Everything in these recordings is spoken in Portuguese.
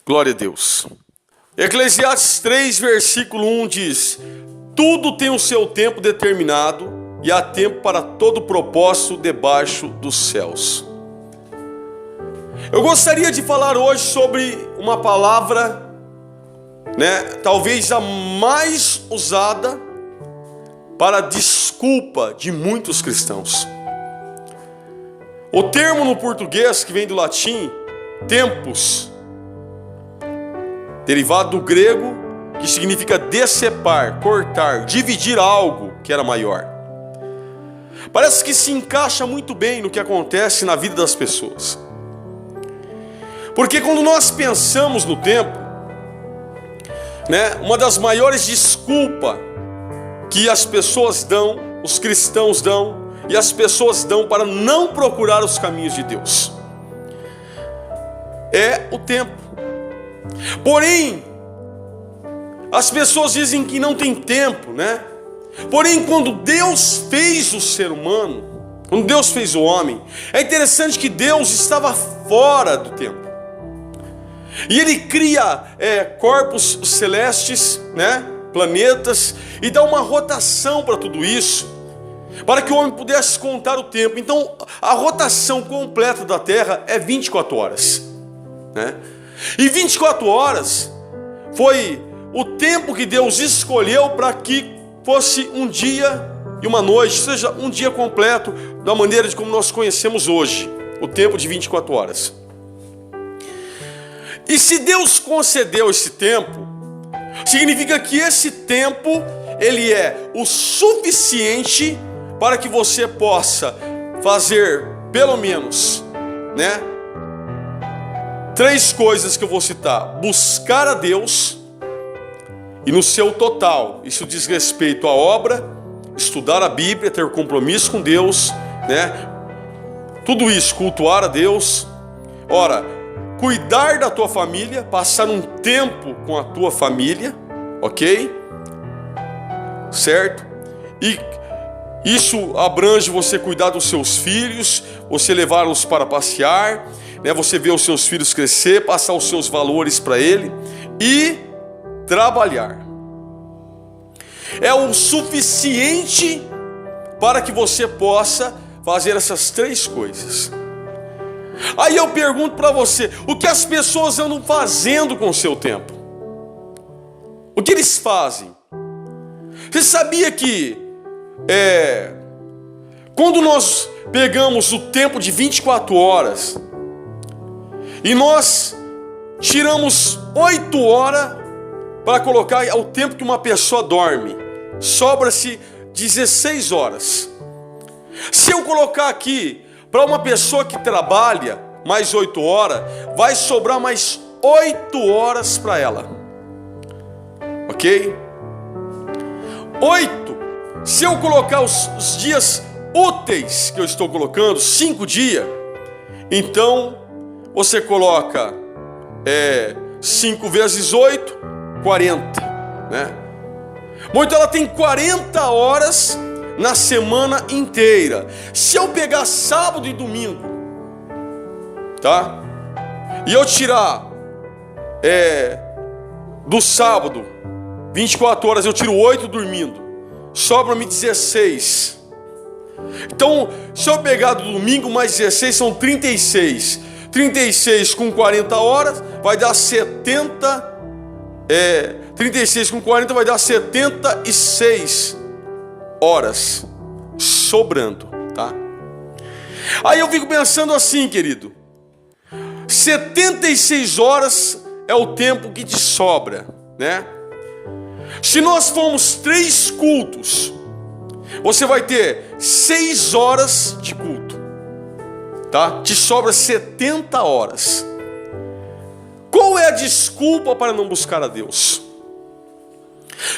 Glória a Deus. Eclesiastes 3, versículo 1 diz: tudo tem o seu tempo determinado e há tempo para todo propósito debaixo dos céus. Eu gostaria de falar hoje sobre uma palavra, talvez a mais usada para desculpa de muitos cristãos. O termo no português, que vem do latim, tempus, derivado do grego, que significa decepar, cortar, dividir algo que era maior. Parece que se encaixa muito bem no que acontece na vida das pessoas. Porque quando nós pensamos no tempo, uma das maiores desculpas que as pessoas dão, os cristãos dão, e as pessoas dão para não procurar os caminhos de Deus, é o tempo. Porém, as pessoas dizem que não tem tempo, Porém, quando Deus fez o ser humano, quando Deus fez o homem, é interessante que Deus estava fora do tempo. E Ele cria corpos celestes, planetas, e dá uma rotação para tudo isso, para que o homem pudesse contar o tempo. Então, a rotação completa da Terra é 24 horas. E 24 horas foi o tempo que Deus escolheu para que fosse um dia e uma noite, ou seja, um dia completo, da maneira de como nós conhecemos hoje, o tempo de 24 horas. E se Deus concedeu esse tempo, significa que esse tempo, ele é o suficiente para que você possa fazer, pelo menos, 3 coisas que eu vou citar: buscar a Deus, e no seu total, isso diz respeito à obra, estudar a Bíblia, ter compromisso com Deus, tudo isso, cultuar a Deus. Ora, cuidar da tua família, passar um tempo com a tua família, ok? Certo? E isso abrange você cuidar dos seus filhos, você levá-los para passear, você ver os seus filhos crescer, passar os seus valores para ele e trabalhar. É o suficiente para que você possa fazer essas 3 coisas. Aí eu pergunto para você: o que as pessoas andam fazendo com o seu tempo? O que eles fazem? Você sabia que quando nós pegamos o tempo de 24 horas e nós tiramos 8 horas para colocar o tempo que uma pessoa dorme, sobra-se 16 horas. Se eu colocar aqui para uma pessoa que trabalha mais 8 horas, vai sobrar mais 8 horas para ela, ok? 8. Se eu colocar os dias úteis que eu estou colocando, 5 dias, então você coloca 5 vezes 8, 40, Bom, então ela tem 40 horas na semana inteira. Se eu pegar sábado e domingo, e eu tirar do sábado 24 horas, eu tiro 8 dormindo, sobra-me 16. Então, se eu pegar do domingo mais 16, são 36. 36 com 40 horas vai dar 70. 36 com 40 vai dar 76 horas sobrando, Aí eu fico pensando assim, querido: 76 horas é o tempo que te sobra, Se nós formos 3 cultos, você vai ter 6 horas de culto, Te sobra 70 horas. Qual é a desculpa para não buscar a Deus?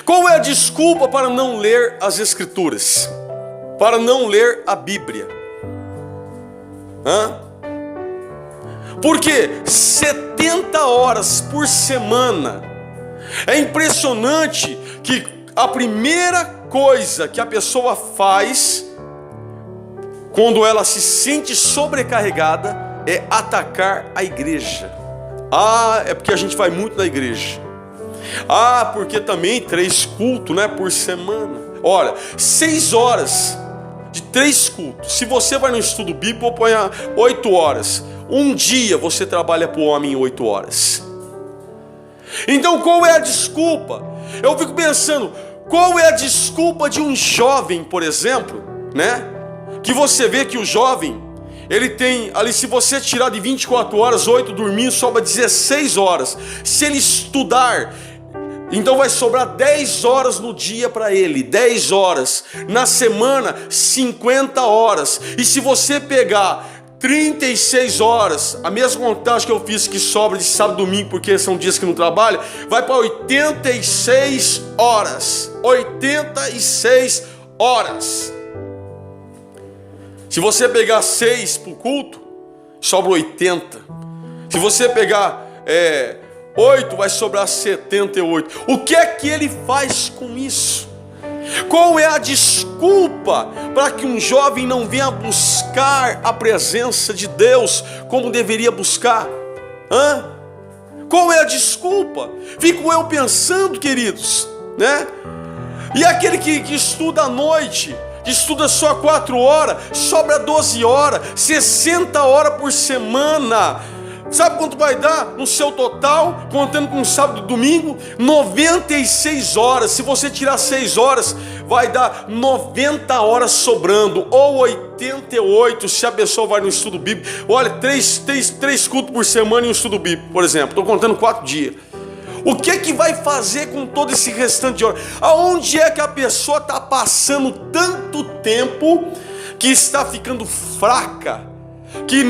Qual é a desculpa para não ler as Escrituras? Para não ler a Bíblia? Porque 70 horas por semana. É impressionante que a primeira coisa que a pessoa faz quando ela se sente sobrecarregada é atacar a igreja. Ah, é porque a gente vai muito na igreja. Ah, porque também 3 cultos, né, por semana. Olha, 6 horas de 3 cultos. Se você vai no estudo bíblico, põe 8 horas. Um dia você trabalha para o homem 8 horas. Então qual é a desculpa? Eu fico pensando, qual é a desculpa de um jovem, por exemplo, né? Que você vê que o jovem, ele tem ali, se você tirar de 24 horas, 8 dormindo, sobra 16 horas. Se ele estudar, então vai sobrar 10 horas no dia para ele, 10 horas. Na semana, 50 horas. E se você pegar 36 horas, a mesma contagem que eu fiz que sobra de sábado e domingo, porque são dias que não trabalha, vai para 86 horas. 86 horas. Se você pegar 6 para o culto, sobra 80. Se você pegar 8, vai sobrar 78. O que é que ele faz com isso? Qual é a desculpa para que um jovem não venha buscar a presença de Deus como deveria buscar? Qual é a desculpa? Fico eu pensando, queridos, né? E aquele que estuda à noite, que estuda só 4 horas, sobra 12 horas, 60 horas por semana. Sabe quanto vai dar no seu total, contando com sábado e domingo? 96 horas. Se você tirar 6 horas, vai dar 90 horas sobrando, ou 88 se a pessoa vai no estudo bíblico. Olha, 3 cultos por semana em um estudo bíblico, por exemplo. Estou contando 4 dias. O que é que vai fazer com todo esse restante de horas? Aonde é que a pessoa está passando tanto tempo que está ficando fraca, que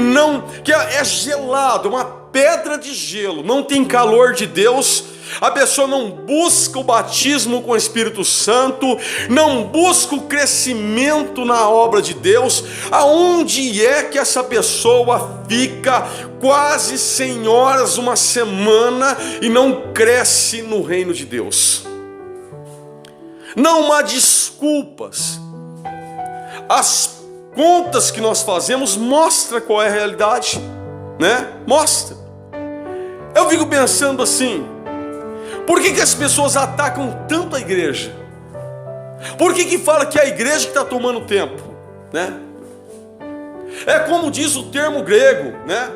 é gelado, uma pedra de gelo, não tem calor de Deus? A pessoa não busca o batismo com o Espírito Santo, não busca o crescimento na obra de Deus. Aonde é que essa pessoa fica quase 100 horas uma semana e não cresce no reino de Deus? Não há desculpas. As contas que nós fazemos mostram qual é a realidade, né? Mostra. Eu fico pensando assim, por que as pessoas atacam tanto a igreja? Por que fala que é a igreja que está tomando tempo, né? É como diz o termo grego, né?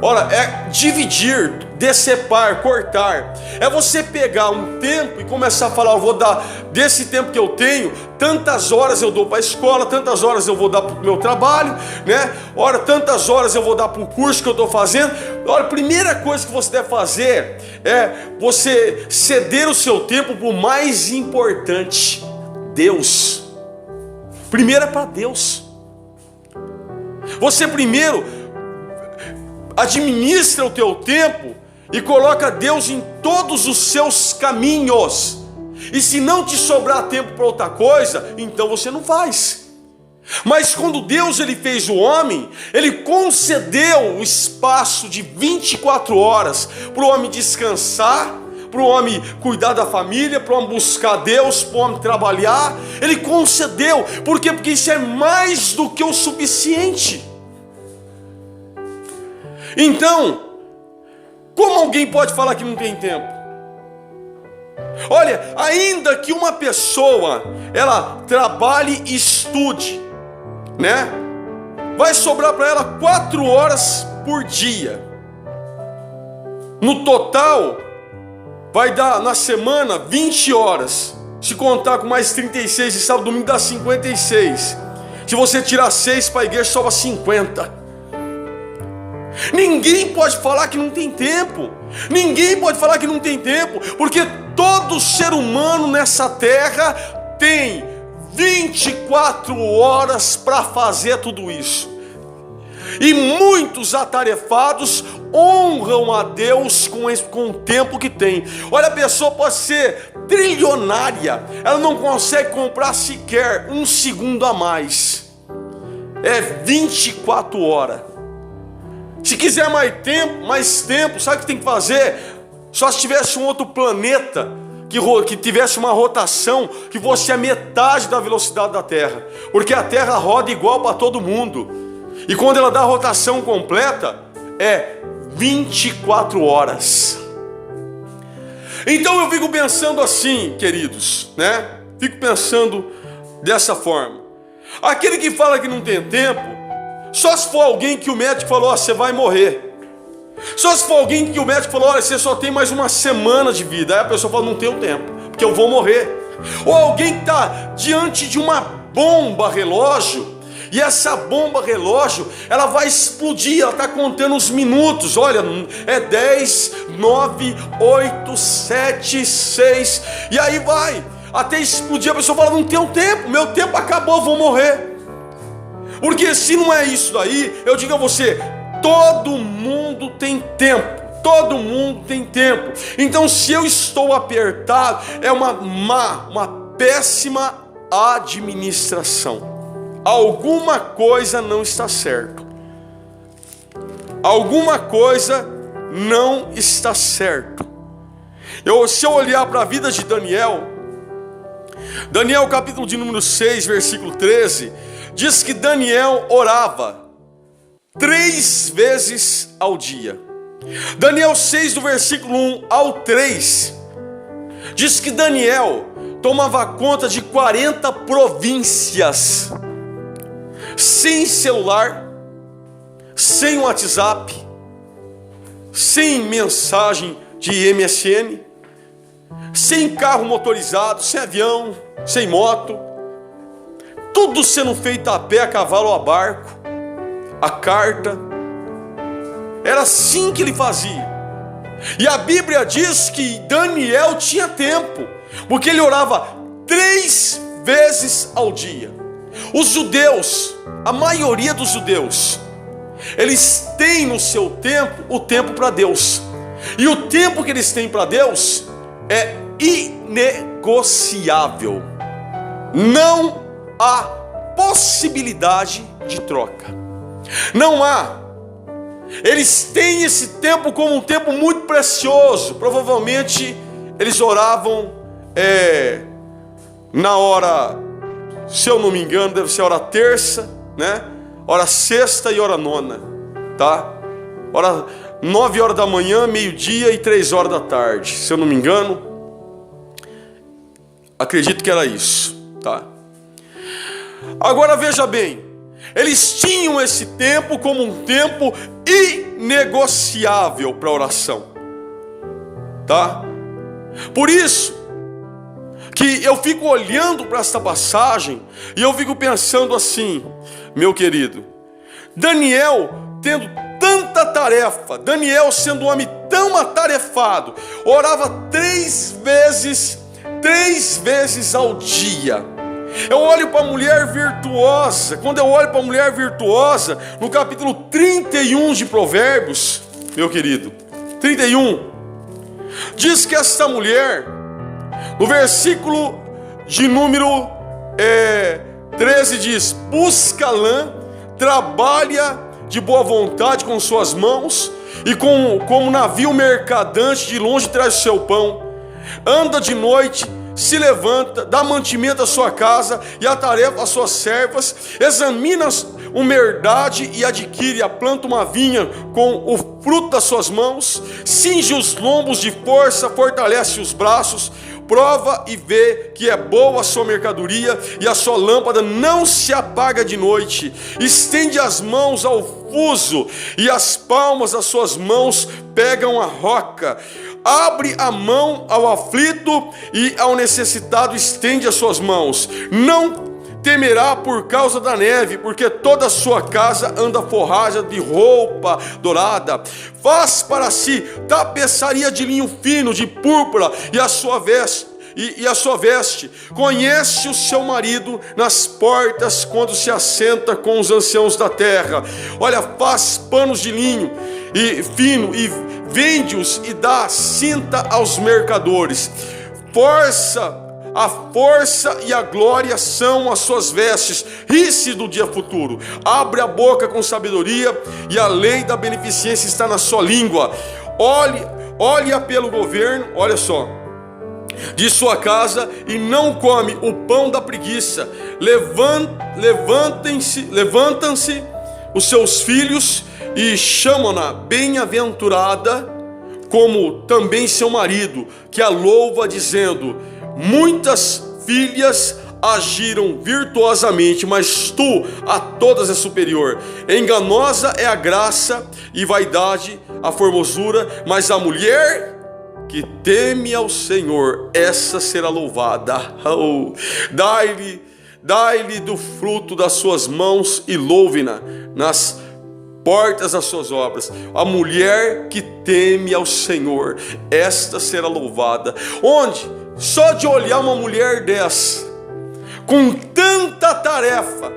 Ora, é dividir, decepar, cortar. É você pegar um tempo e começar a falar, eu vou dar desse tempo que eu tenho, tantas horas eu dou para a escola, tantas horas eu vou dar para o meu trabalho, né? Ora, tantas horas eu vou dar para o curso que eu estou fazendo. Olha, a primeira coisa que você deve fazer é você ceder o seu tempo para o mais importante, Deus. Primeiro é para Deus. Você primeiro administra o teu tempo e coloca Deus em todos os seus caminhos. E se não te sobrar tempo para outra coisa, então você não faz. Mas quando Deus ele fez o homem, ele concedeu o espaço de 24 horas para o homem descansar, para o homem cuidar da família, para o homem buscar Deus, para o homem trabalhar. Ele concedeu. Por quê? Porque isso é mais do que o suficiente. Então, como alguém pode falar que não tem tempo? Olha, ainda que uma pessoa ela trabalhe e estude, né? Vai sobrar para ela 4 horas por dia. No total, vai dar na semana 20 horas. Se contar com mais 36 de sábado e domingo, dá 56. Se você tirar 6 para a igreja, sobra 50. Ninguém pode falar que não tem tempo. Ninguém pode falar que não tem tempo, porque todo ser humano nessa terra tem 24 horas para fazer tudo isso. E muitos atarefados honram a Deus com o tempo que tem. Olha, a pessoa pode ser trilionária, ela não consegue comprar sequer um segundo a mais. É 24 horas. Se quiser mais tempo, sabe o que tem que fazer? Só se tivesse um outro planeta que tivesse uma rotação que fosse a metade da velocidade da Terra, porque a Terra roda igual para todo mundo. E quando ela dá a rotação completa, é 24 horas. Então eu fico pensando assim, queridos, né? Fico pensando dessa forma. Aquele que fala que não tem tempo, só se for alguém que o médico falou, ó, você vai morrer. Só se for alguém que o médico falou, olha, você só tem mais uma semana de vida. Aí a pessoa fala, não tenho tempo, porque eu vou morrer. Ou alguém que está diante de uma bomba relógio, e essa bomba relógio, ela vai explodir, ela está contando os minutos. Olha, é 10, 9, 8, 7, 6, e aí vai, até explodir. A pessoa fala, não tenho tempo, meu tempo acabou, vou morrer. Porque se não é isso daí, eu digo a você, todo mundo tem tempo. Todo mundo tem tempo. Então se eu estou apertado, é uma péssima administração. Alguma coisa não está certo. Alguma coisa não está certo. Se eu olhar para a vida de Daniel, capítulo de número 6, versículo 13, diz que Daniel orava 3 vezes ao dia. Daniel 6, do versículo 1 ao 3, diz que Daniel tomava conta de 40 províncias, sem celular, sem WhatsApp, sem mensagem de MSN, sem carro motorizado, sem avião, sem moto, tudo sendo feito a pé, a cavalo ou a barco, a carta. Era assim que ele fazia. E a Bíblia diz que Daniel tinha tempo, porque ele orava 3 vezes ao dia. Os judeus, a maioria dos judeus, eles têm no seu tempo o tempo para Deus. E o tempo que eles têm para Deus é inegociável. Não há possibilidade de troca. Não há. Eles têm esse tempo como um tempo muito precioso. Provavelmente eles oravam na hora, se eu não me engano, deve ser hora terça, né? Hora sexta e hora nona, tá? 9 horas da manhã, meio-dia e 3 horas da tarde, se eu não me engano. Acredito que era isso, tá? Agora veja bem, eles tinham esse tempo como um tempo inegociável para oração, tá? Por isso que eu fico olhando para essa passagem e eu fico pensando assim, meu querido, Daniel tendo tanta tarefa, Daniel sendo um homem tão atarefado, orava 3 vezes ao dia. Eu olho para a mulher virtuosa. Quando eu olho para a mulher virtuosa, no capítulo 31 de Provérbios, meu querido, 31, diz que esta mulher, no versículo de número 13, diz: busca lã, trabalha de boa vontade com suas mãos, e como navio mercadante de longe traz o seu pão, anda de noite, se levanta, dá mantimento à sua casa e atarefa às suas servas, examina uma herdade e adquire, planta uma vinha com o fruto das suas mãos, cinge os lombos de força, fortalece os braços, prova e vê que é boa a sua mercadoria, e a sua lâmpada não se apaga de noite. Estende as mãos ao fuso, e as palmas das suas mãos pegam a roca. Abre a mão ao aflito, e ao necessitado estende as suas mãos. Não temerá por causa da neve, porque toda a sua casa anda forrada de roupa dourada. Faz para si tapeçaria de linho fino, de púrpura, e a sua veste. Conhece o seu marido nas portas, quando se assenta com os anciãos da terra. Olha, faz panos de linho e fino, e vende-os, e dá cinta aos mercadores. A força e a glória são as suas vestes. Ri-se do dia futuro. Abre a boca com sabedoria, e a lei da beneficência está na sua língua. Olha pelo governo, olha só, de sua casa, e não come o pão da preguiça. Levantam-se os seus filhos, e chamam-na bem-aventurada, como também seu marido, que a louva, dizendo: muitas filhas agiram virtuosamente, mas tu a todas és superior. Enganosa é a graça e vaidade a formosura, mas a mulher que teme ao Senhor, essa será louvada. Oh, dai-lhe do fruto das suas mãos e louve-na nas portas das suas obras. A mulher que teme ao Senhor, esta será louvada. Onde? Só de olhar uma mulher dessa, com tanta tarefa,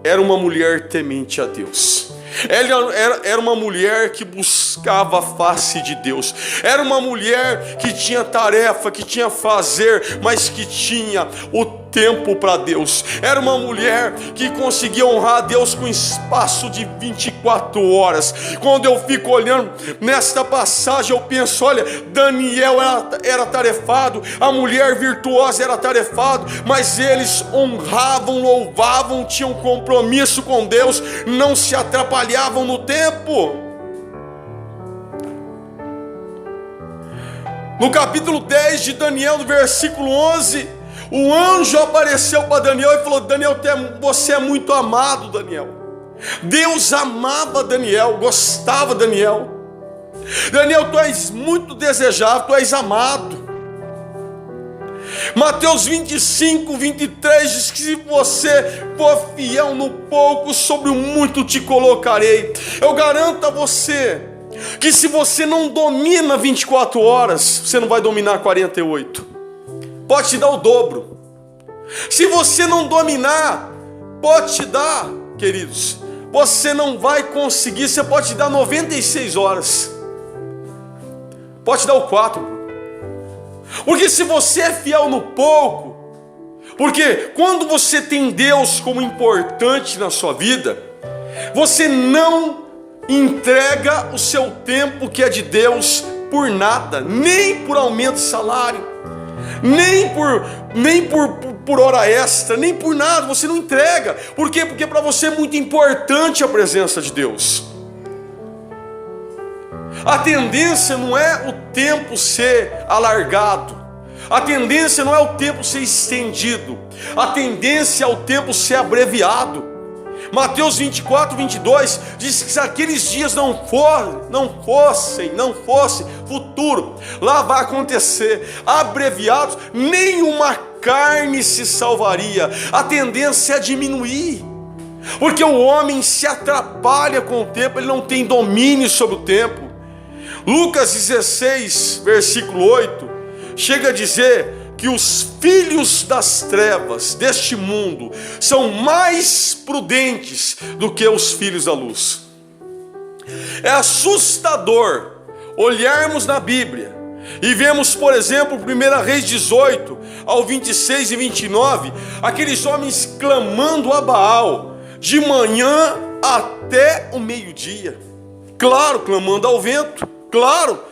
era uma mulher temente a Deus. Ela era uma mulher que buscava a face de Deus. Era uma mulher que tinha tarefa, que tinha fazer, mas que tinha o tempo para Deus. Era uma mulher que conseguia honrar a Deus com espaço de 24 horas. Quando eu fico olhando nesta passagem, eu penso: olha, Daniel era tarefado, a mulher virtuosa era tarefado, mas eles honravam, louvavam, tinham compromisso com Deus, não se atrapalhavam no tempo. No capítulo 10 de Daniel, no versículo 11, o anjo apareceu para Daniel e falou: Daniel, você é muito amado, Daniel. Deus amava Daniel, gostava de Daniel. Daniel, tu és muito desejável, tu és amado. Mateus 25, 23 diz que se você for fiel no pouco, sobre o muito te colocarei. Eu garanto a você que se você não domina 24 horas, você não vai dominar 48. Pode te dar o dobro. Se você não dominar, pode te dar, queridos, você não vai conseguir. Você pode te dar 96 horas, pode te dar o 4. Porque se você é fiel no pouco, porque quando você tem Deus como importante na sua vida, você não entrega o seu tempo que é de Deus por nada, nem por aumento de salário, nem por hora extra, nem por nada. Você não entrega. Por quê? Porque para você é muito importante a presença de Deus. A tendência não é o tempo ser alargado, a tendência não é o tempo ser estendido, a tendência é o tempo ser abreviado. Mateus 24, 22 diz que se aqueles dias não fosse futuro, lá vai acontecer, abreviados, nenhuma carne se salvaria. A tendência é diminuir, porque o homem se atrapalha com o tempo, ele não tem domínio sobre o tempo. Lucas 16, versículo 8, chega a dizer que os filhos das trevas deste mundo são mais prudentes do que os filhos da luz. É assustador olharmos na Bíblia e vemos, por exemplo, 1 Reis 18, ao 26 e 29, aqueles homens clamando a Baal de manhã até o meio-dia. Claro, clamando ao vento, claro,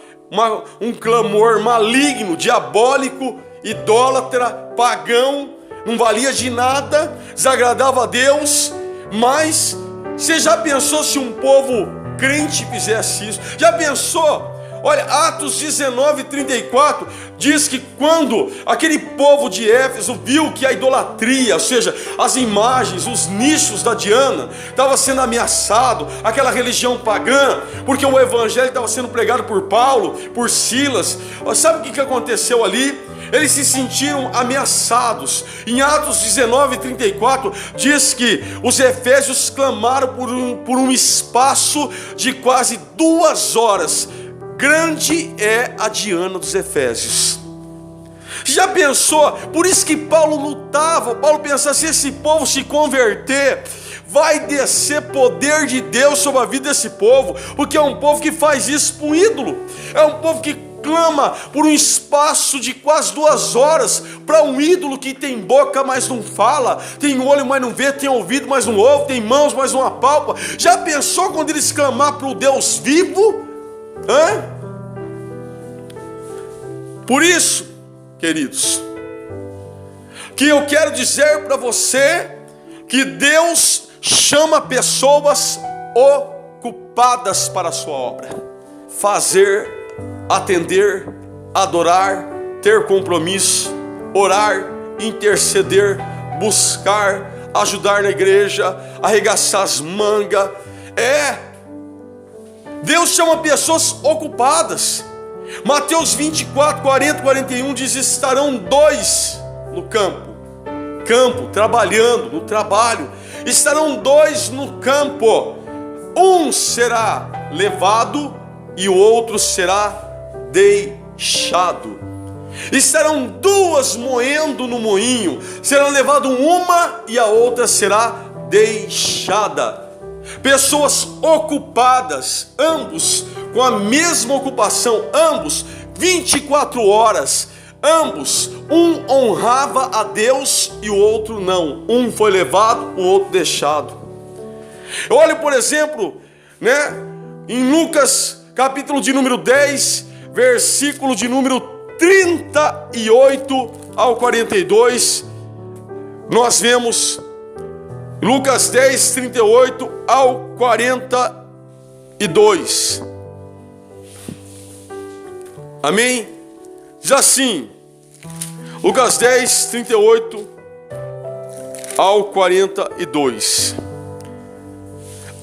um clamor maligno, diabólico, idólatra, pagão, não valia de nada, desagradava a Deus. Mas você já pensou se um povo crente fizesse isso? Já pensou? Olha, Atos 19, 34 diz que quando aquele povo de Éfeso viu que a idolatria, ou seja, as imagens, os nichos da Diana, estava sendo ameaçado, aquela religião pagã, porque o evangelho estava sendo pregado por Paulo, por Silas. Sabe o que aconteceu ali? Eles se sentiram ameaçados. Em Atos 19, 34 diz que os efésios clamaram por um espaço de quase 2 horas. Grande é a Diana dos Efésios. Já pensou? Por isso que Paulo lutava. Paulo pensava: se esse povo se converter, vai descer poder de Deus sobre a vida desse povo, porque é um povo que faz isso para um ídolo. É um povo que clama por um espaço de quase 2 horas para um ídolo que tem boca, mas não fala, tem olho, mas não vê, tem ouvido, mas não ouve, tem mãos, mas não apalpa. Já pensou quando eles clamar para o Deus vivo? Por isso, queridos, que eu quero dizer para você que Deus chama pessoas ocupadas para a sua obra. Fazer, atender, adorar, ter compromisso, orar, interceder, buscar, ajudar na igreja, arregaçar as mangas. Deus chama pessoas ocupadas. Mateus 24, 40, 41 diz: estarão 2 no campo, trabalhando, no trabalho. Estarão 2 no campo, um será levado e o outro será deixado. Estarão 2 moendo no moinho, será levado uma e a outra será deixada. Pessoas ocupadas, ambos com a mesma ocupação, ambos 24 horas, ambos, um honrava a Deus e o outro não. Um foi levado, o outro deixado. Eu olho, por exemplo, em Lucas, capítulo de número 10, versículo de número 38 ao 42, nós vemos Lucas 10, 38 ao 42. Amém? Diz assim, Lucas 10, 38 ao 42.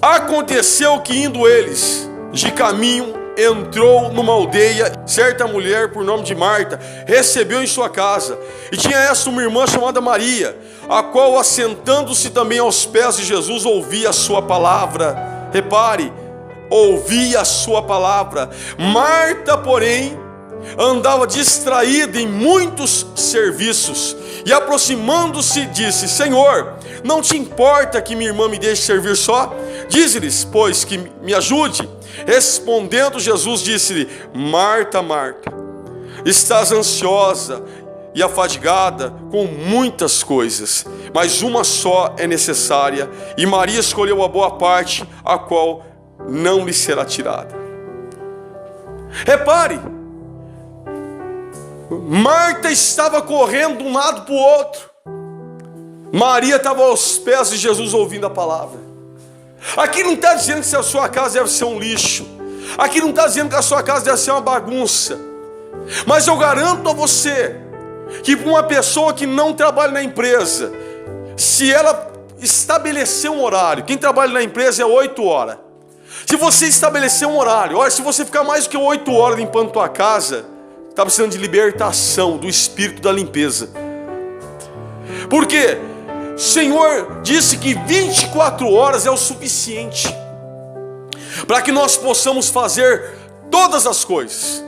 Aconteceu que, indo eles de caminho, entrou numa aldeia, certa mulher por nome de Marta recebeu em sua casa, e tinha esta uma irmã chamada Maria, a qual, assentando-se também aos pés de Jesus, ouvia a sua palavra. Repare, ouvia a sua palavra. Marta, porém, andava distraída em muitos serviços, e aproximando-se disse: Senhor, não te importa que minha irmã me deixe servir só? Dize-lhes, pois, que me ajude. Respondendo Jesus, disse-lhe: Marta, Marta, estás ansiosa e afadigada com muitas coisas, mas uma só é necessária, e Maria escolheu a boa parte, a qual não lhe será tirada. Repare, Marta estava correndo de um lado para o outro, Maria estava aos pés de Jesus ouvindo a palavra. Aqui não está dizendo que a sua casa deve ser um lixo, aqui não está dizendo que a sua casa deve ser uma bagunça, mas eu garanto a você que para uma pessoa que não trabalha na empresa, se ela estabelecer um horário, quem trabalha na empresa é 8 horas, se você estabelecer um horário, olha, se você ficar mais do que 8 horas limpando tua casa, está precisando de libertação do espírito da limpeza. Por quê? O Senhor disse que 24 horas é o suficiente para que nós possamos fazer todas as coisas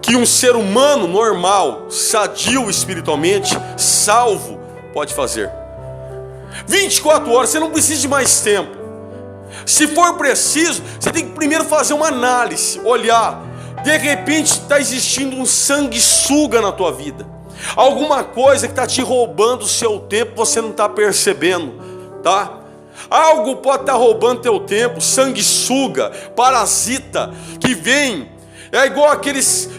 que um ser humano normal, sadio espiritualmente, salvo, pode fazer. 24 horas, você não precisa de mais tempo. Se for preciso, você tem que primeiro fazer uma análise, olhar. De repente está existindo um sanguessuga na tua vida, alguma coisa que está te roubando o seu tempo, você não está percebendo, tá? Algo pode estar roubando teu tempo, sanguessuga, parasita, que vem, é igual aqueles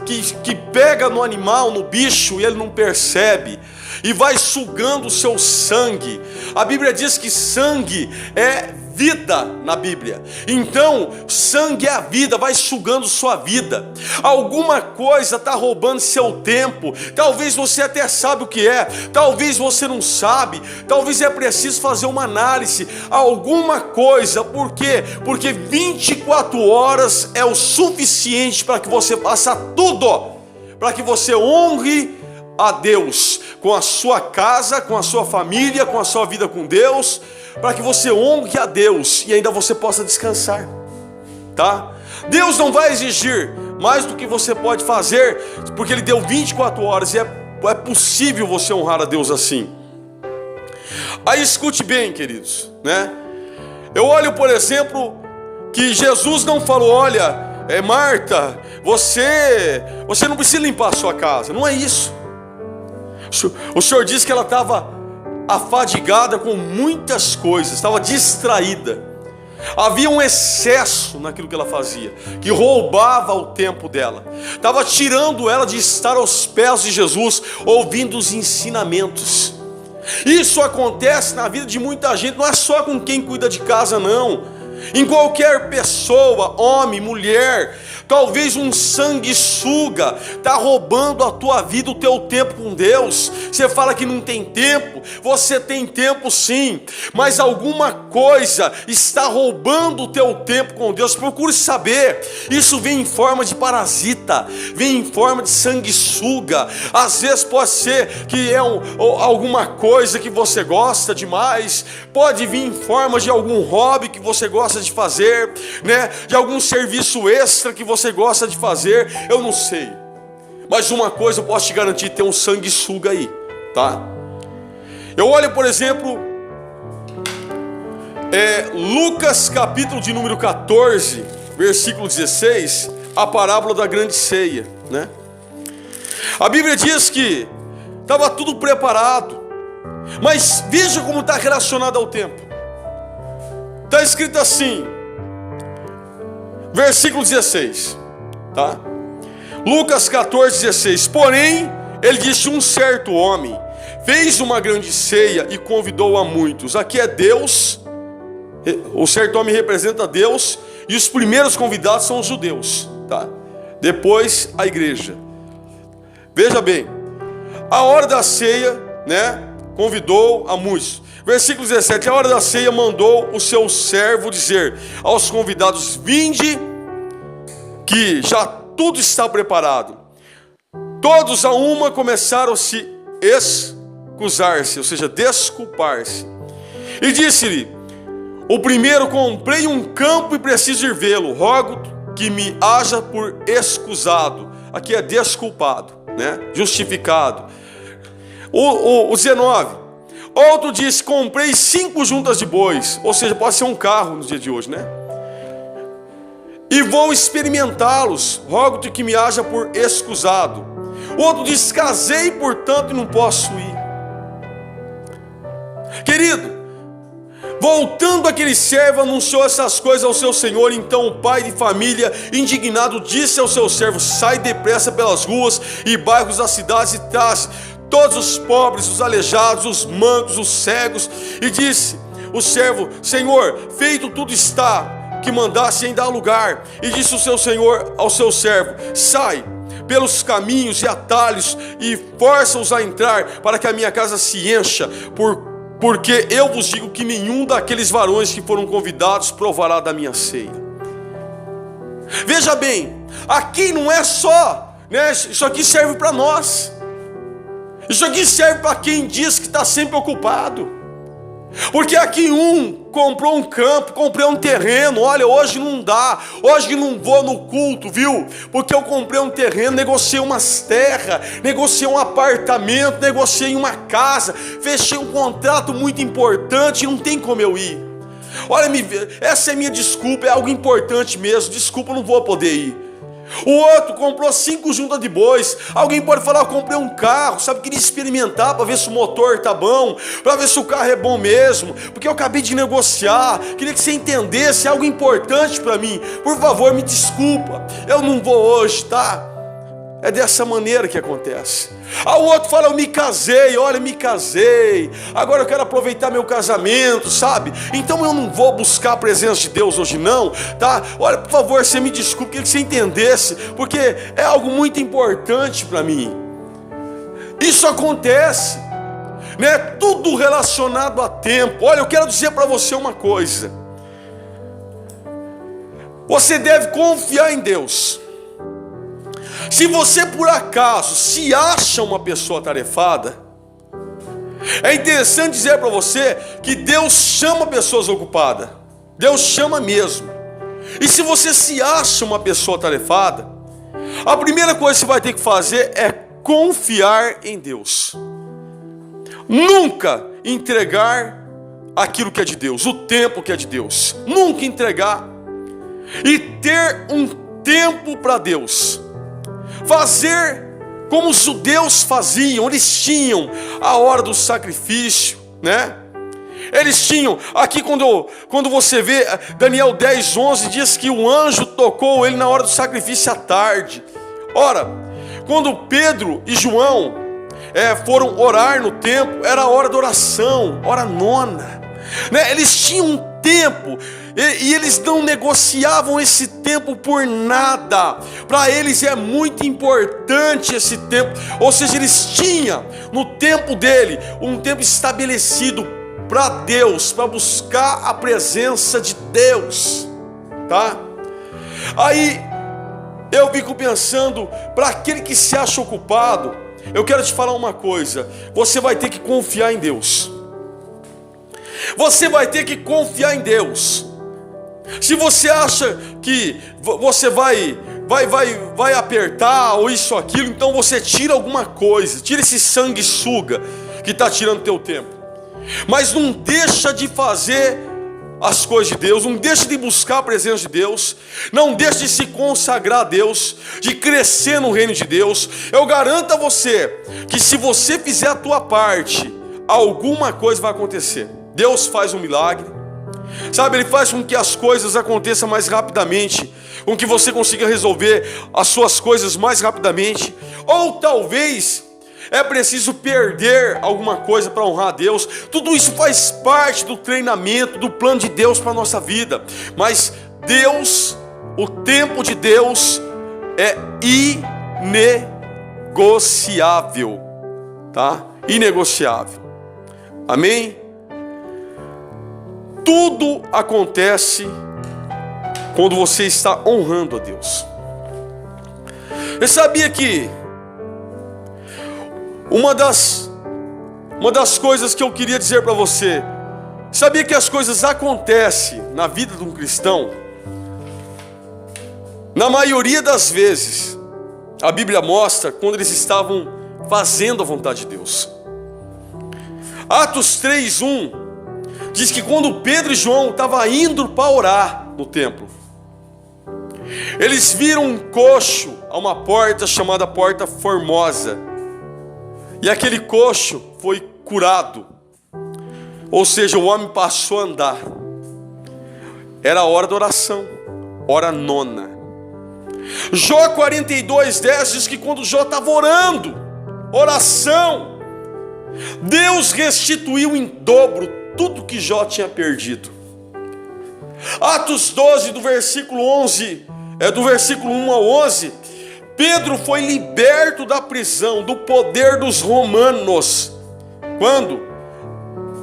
que pega no animal, no bicho, e ele não percebe, e vai sugando o seu sangue. A Bíblia diz que sangue é vida na Bíblia. Então, sangue é a vida, vai sugando sua vida. Alguma coisa está roubando seu tempo. Talvez você até sabe o que é, talvez você não sabe, talvez é preciso fazer uma análise. Alguma coisa, por quê? Porque 24 horas é o suficiente para que você faça tudo, para que você honre a Deus, com a sua casa, com a sua família, com a sua vida com Deus, para que você honre a Deus e ainda você possa descansar, tá? Deus não vai exigir mais do que você pode fazer, porque Ele deu 24 horas e é possível você honrar a Deus assim. Aí escute bem, queridos, né? Eu olho, por exemplo, que Jesus não falou: olha, Marta, você não precisa limpar a sua casa, não é isso. O Senhor disse que ela estava afadigada com muitas coisas, estava distraída. Havia um excesso naquilo que ela fazia, que roubava o tempo dela, estava tirando ela de estar aos pés de Jesus, ouvindo os ensinamentos. Isso acontece na vida de muita gente, não é só com quem cuida de casa não. em qualquer pessoa, homem, mulher. Talvez um sanguessuga está roubando a tua vida, o teu tempo com Deus. Você fala que não tem tempo, você tem tempo sim, mas alguma coisa está roubando o teu tempo com Deus. Procure saber. Isso vem em forma de parasita, vem em forma de sanguessuga. Às vezes pode ser que é alguma coisa que você gosta demais, pode vir em forma de algum hobby que você gosta de fazer, né? De algum serviço extra que você gosta de fazer, eu não sei. Mas uma coisa eu posso te garantir, tem um sanguessuga aí, tá? Eu olho, por exemplo, Lucas capítulo de número 14, versículo 16, a parábola da grande ceia, né? A Bíblia diz que estava tudo preparado, mas veja como está relacionado ao tempo. Está escrito assim, versículo 16, tá? Lucas 14, 16. Porém, ele disse: um certo homem fez uma grande ceia e convidou a muitos. Aqui é Deus, o certo homem representa Deus, e os primeiros convidados são os judeus, tá? Depois a igreja. Veja bem, a hora da ceia, né? Convidou a muitos. Versículo 17, a hora da ceia mandou o seu servo dizer aos convidados: vinde, que já tudo está preparado. Todos a uma começaram a se excusar-se, ou seja, desculpar-se. E disse-lhe o primeiro: comprei um campo e preciso ir vê-lo, rogo que me haja por excusado. Aqui é desculpado, né? Justificado. O 19, outro disse: comprei 5 juntas de bois, ou seja, pode ser um carro no dia de hoje, né? E vou experimentá-los, rogo-te que me haja por excusado. O outro disse: casei, portanto, e não posso ir. Querido, voltando aquele servo, anunciou essas coisas ao seu senhor. Então o pai de família, indignado, disse ao seu servo: sai depressa pelas ruas e bairros das cidades e traz todos os pobres, os aleijados, os mancos, os cegos. E disse o servo: Senhor, feito tudo está, que mandasse ainda há lugar. E disse o seu senhor ao seu servo: sai pelos caminhos e atalhos e força-os a entrar, para que a minha casa se encha, porque eu vos digo que nenhum daqueles varões que foram convidados provará da minha ceia. Veja bem, aqui não é só, né? Isso aqui serve para nós. Isso aqui serve para quem diz que está sempre ocupado. Porque aqui um comprou um campo, comprei um terreno. Olha, hoje não dá, hoje não vou no culto, viu? Porque eu comprei um terreno, negociei umas terras, negociei um apartamento, negociei uma casa, fechei um contrato muito importante e não tem como eu ir. Olha, essa é minha desculpa, é algo importante mesmo, desculpa, eu não vou poder ir. O outro comprou 5 juntas de bois. Alguém pode falar: eu comprei um carro, sabe, queria experimentar para ver se o motor está bom, para ver se o carro é bom mesmo, porque eu acabei de negociar, queria que você entendesse, é algo importante para mim. Por favor, me desculpa, eu não vou hoje, tá? É dessa maneira que acontece. O outro fala: eu me casei, olha, me casei, agora eu quero aproveitar meu casamento, sabe? Então eu não vou buscar a presença de Deus hoje não, tá? Olha, por favor, você me desculpe, queria que você entendesse, porque é algo muito importante para mim. Isso acontece, né? Tudo relacionado a tempo. Olha, eu quero dizer para você uma coisa: você deve confiar em Deus. Se você por acaso se acha uma pessoa atarefada, é interessante dizer para você que Deus chama pessoas ocupadas. Deus chama mesmo. E se você se acha uma pessoa atarefada, a primeira coisa que você vai ter que fazer é confiar em Deus. Nunca entregar aquilo que é de Deus, o tempo que é de Deus. Nunca entregar. E ter um tempo para Deus. Fazer como os judeus faziam. Eles tinham a hora do sacrifício, né? Eles tinham, aqui quando você vê Daniel 10, 11, diz que o anjo tocou ele na hora do sacrifício à tarde. Ora, quando Pedro e João foram orar no templo, era a hora da oração, hora nona, né? Eles tinham um tempo, e eles não negociavam esse tempo por nada. Para eles é muito importante esse tempo, ou seja, eles tinham no tempo dele um tempo estabelecido para Deus, para buscar a presença de Deus, tá? Aí eu fico pensando, para aquele que se acha ocupado, eu quero te falar uma coisa: você vai ter que confiar em Deus. Você vai ter que confiar em Deus. Se você acha que você vai apertar ou isso ou aquilo, então você tira alguma coisa, tira esse sanguessuga que está tirando teu tempo. Mas não deixa de fazer as coisas de Deus, não deixa de buscar a presença de Deus, não deixa de se consagrar a Deus, de crescer no reino de Deus. Eu garanto a você que se você fizer a tua parte, alguma coisa vai acontecer. Deus faz um milagre, sabe? Ele faz com que as coisas aconteçam mais rapidamente, com que você consiga resolver as suas coisas mais rapidamente. Ou talvez é preciso perder alguma coisa para honrar a Deus. Tudo isso faz parte do treinamento, do plano de Deus para a nossa vida. Mas Deus, o tempo de Deus é inegociável, tá? Inegociável. Amém? Tudo acontece quando você está honrando a Deus. Você sabia que uma das coisas que eu queria dizer para você, sabia que as coisas acontecem na vida de um cristão? Na maioria das vezes, a Bíblia mostra quando eles estavam fazendo a vontade de Deus. Atos 3:1 diz que quando Pedro e João estavam indo para orar no templo, eles viram um coxo a uma porta chamada Porta Formosa, e aquele coxo foi curado, ou seja, o homem passou a andar. Era a hora da oração, hora nona. Jó 42:10 diz que quando Jó estava orando, oração, Deus restituiu em dobro tudo que Jó tinha perdido. Atos 12, do versículo 1 ao 11, Pedro foi liberto da prisão, do poder dos romanos. Quando?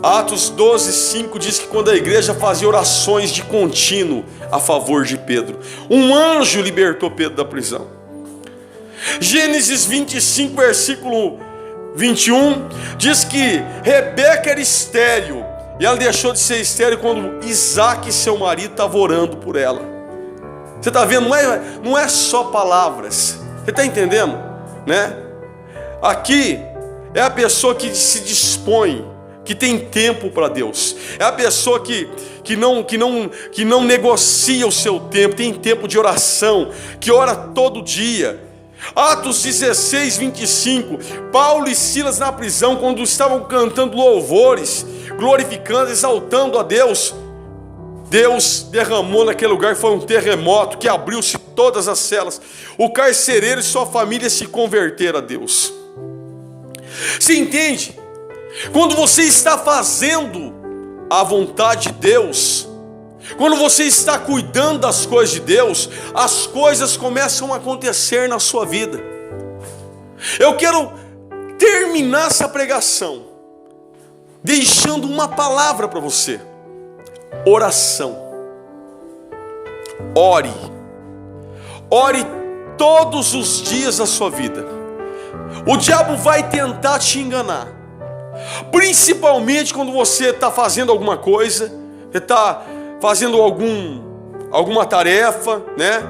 Atos 12:5 diz que quando a igreja fazia orações de contínuo a favor de Pedro, um anjo libertou Pedro da prisão. Gênesis 25, versículo 21, diz que Rebeca era estéril, e ela deixou de ser estéril quando Isaac, seu marido, estava orando por ela. Você está vendo? Não é só palavras. Você está entendendo? Né? Aqui é a pessoa que se dispõe, que tem tempo para Deus. É a pessoa que não negocia o seu tempo, tem tempo de oração, que ora todo dia. Atos 16:25, Paulo e Silas na prisão, quando estavam cantando louvores, glorificando, exaltando a Deus, Deus derramou naquele lugar, foi um terremoto que abriu-se todas as celas. O carcereiro e sua família se converteram a Deus. Você entende? Quando você está fazendo a vontade de Deus, quando você está cuidando das coisas de Deus, as coisas começam a acontecer na sua vida. Eu quero terminar essa pregação deixando uma palavra para você: oração. Ore. Ore todos os dias da sua vida. O diabo vai tentar te enganar, principalmente quando você está fazendo alguma coisa, você está fazendo alguma tarefa, né?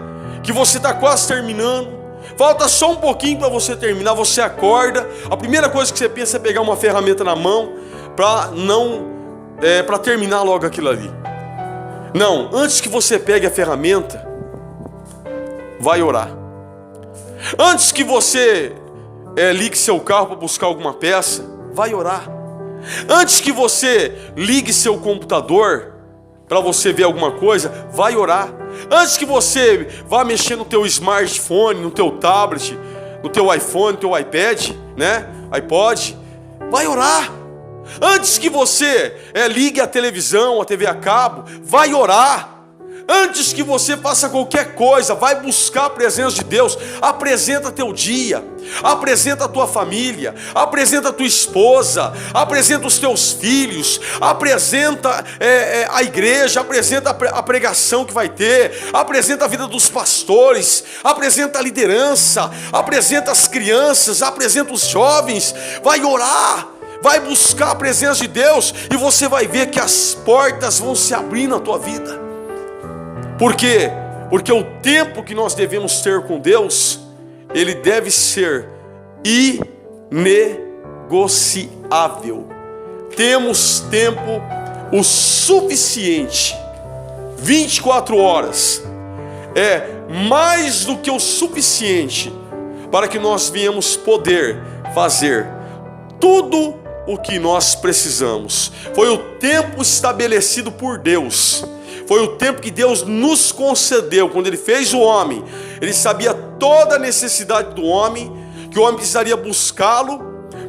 Que você está quase terminando, falta só um pouquinho para você terminar. Você acorda, a primeira coisa que você pensa é pegar uma ferramenta na mão para terminar logo aquilo ali. Não, antes que você pegue a ferramenta, vai orar. Antes que você ligue seu carro para buscar alguma peça, vai orar. Antes que você ligue seu computador para você ver alguma coisa, vai orar. Antes que você vá mexer no teu smartphone, no teu tablet, no teu iPhone, no teu iPad, né? iPod, vai orar. Antes que você ligue a televisão, a TV a cabo, vai orar. Antes que você faça qualquer coisa, vai buscar a presença de Deus. Apresenta teu dia, apresenta a tua família, apresenta a tua esposa, apresenta os teus filhos, apresenta a igreja, apresenta a pregação que vai ter, apresenta a vida dos pastores, apresenta a liderança, apresenta as crianças, apresenta os jovens. Vai orar, vai buscar a presença de Deus, e você vai ver que as portas vão se abrir na tua vida. Por quê? Porque o tempo que nós devemos ter com Deus, ele deve ser inegociável. Temos tempo o suficiente, 24 horas, é mais do que o suficiente para que nós venhamos poder fazer tudo o que nós precisamos. Foi o tempo estabelecido por Deus. Foi o tempo que Deus nos concedeu. Quando Ele fez o homem, Ele sabia toda a necessidade do homem, que o homem precisaria buscá-lo,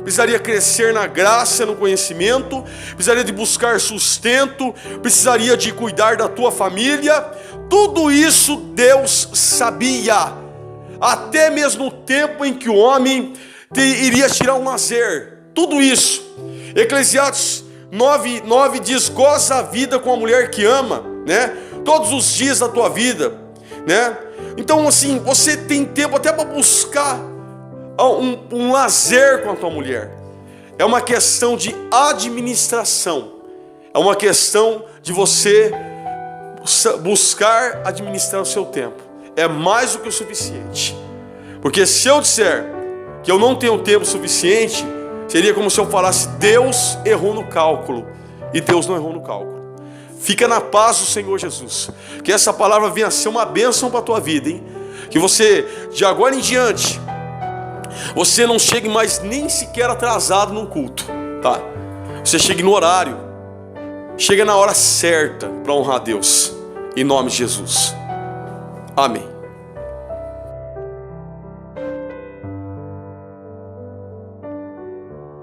precisaria crescer na graça, no conhecimento, precisaria de buscar sustento, precisaria de cuidar da tua família. Tudo isso Deus sabia, até mesmo o tempo em que o homem iria tirar um lazer. Tudo isso. Eclesiastes 9:9 diz: goza a vida com a mulher que ama, né? Todos os dias da tua vida, né? Então assim, você tem tempo até para buscar um lazer com a tua mulher. É uma questão de administração. É uma questão de você buscar administrar o seu tempo. É mais do que o suficiente. Porque se eu disser que eu não tenho tempo suficiente, seria como se eu falasse: Deus errou no cálculo. E Deus não errou no cálculo. Fica na paz do Senhor Jesus. Que essa palavra venha a ser uma bênção para a tua vida, hein? Que você, de agora em diante, você não chegue mais nem sequer atrasado num culto, tá? Você chegue no horário, chega na hora certa para honrar a Deus. Em nome de Jesus. Amém.